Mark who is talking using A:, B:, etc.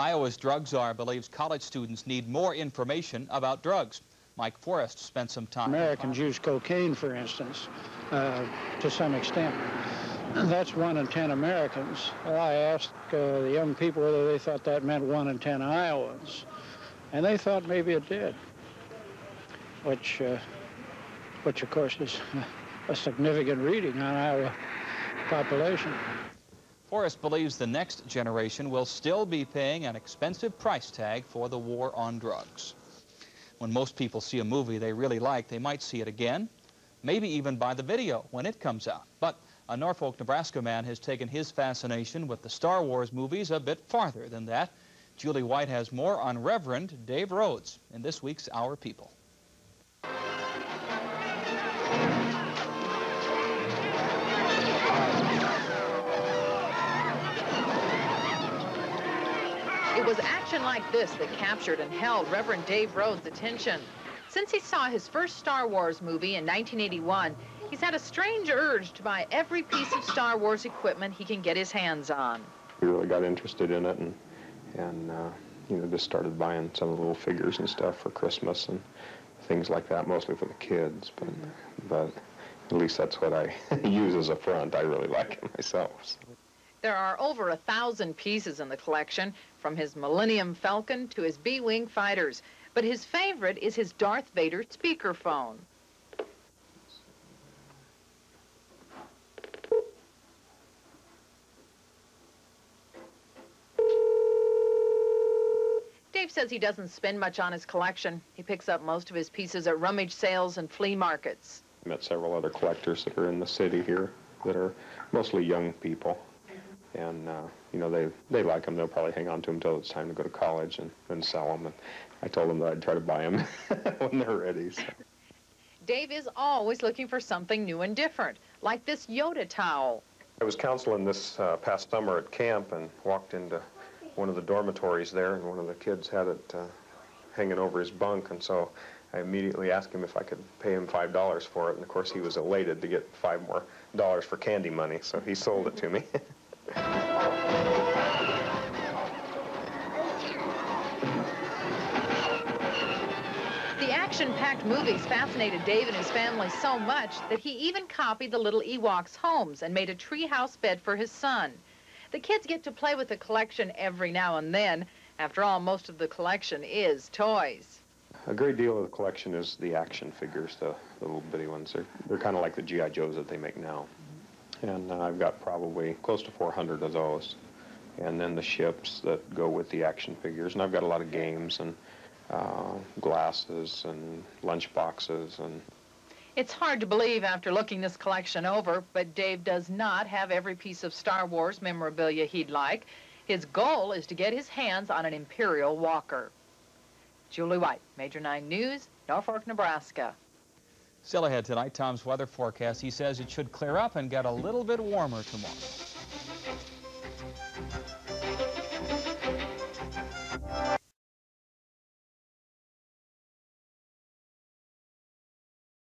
A: Iowa's drug czar believes college students need more information about drugs. Mike Forrest spent some time.
B: Americans use cocaine, for instance, to some extent. That's 1 in 10 Americans. Well, I asked the young people whether they thought that meant 1 in 10 Iowans, and they thought maybe it did, which of course is a significant reading on Iowa population.
A: Forrest believes the next generation will still be paying an expensive price tag for the war on drugs. When most people see a movie they really like, they might see it again, maybe even buy the video when it comes out. But a Norfolk, Nebraska man has taken his fascination with the Star Wars movies a bit farther than that. Julie White has more on Reverend Dave Rhodes in this week's Our People.
C: It was action like this that captured and held Reverend Dave Rhodes' attention. Since he saw his first Star Wars movie in 1981, he's had a strange urge to buy every piece of Star Wars equipment he can get his hands on.
D: We really got interested in it and you know, just started buying some of the little figures and stuff for Christmas and things like that, mostly for the kids. But at least that's what I use as a front. I really like it myself. So.
C: There are over 1,000 pieces in the collection, from his Millennium Falcon to his B-Wing fighters. But his favorite is his Darth Vader speakerphone. Dave says he doesn't spend much on his collection. He picks up most of his pieces at rummage sales and flea markets.
D: I met several other collectors that are in the city here that are mostly young people. And, you know, they like them. They'll probably hang on to them until it's time to go to college and sell them. And I told them that I'd try to buy them when they're ready. So.
C: Dave is always looking for something new and different, like this Yoda towel.
D: I was counseling this past summer at camp and walked into one of the dormitories there, and one of the kids had it hanging over his bunk. And so I immediately asked him if I could pay him $5 for it. And, of course, he was elated to get $5 more for candy money, so he sold it to me.
C: The action-packed movies fascinated Dave and his family so much that he even copied the little Ewoks' homes and made a treehouse bed for his son. The kids get to play with the collection every now and then. After all, most of the collection is toys.
D: A great deal of the collection is the action figures, the little bitty ones. They're kind of like the G.I. Joes that they make now. And I've got probably close to 400 of those. And then the ships that go with the action figures. And I've got a lot of games and glasses and lunch boxes. And
C: it's hard to believe after looking this collection over, but Dave does not have every piece of Star Wars memorabilia he'd like. His goal is to get his hands on an Imperial Walker. Julie White, Major 9 News, Norfolk, Nebraska.
A: Still ahead tonight, Tom's weather forecast. He says it should clear up and get a little bit warmer tomorrow.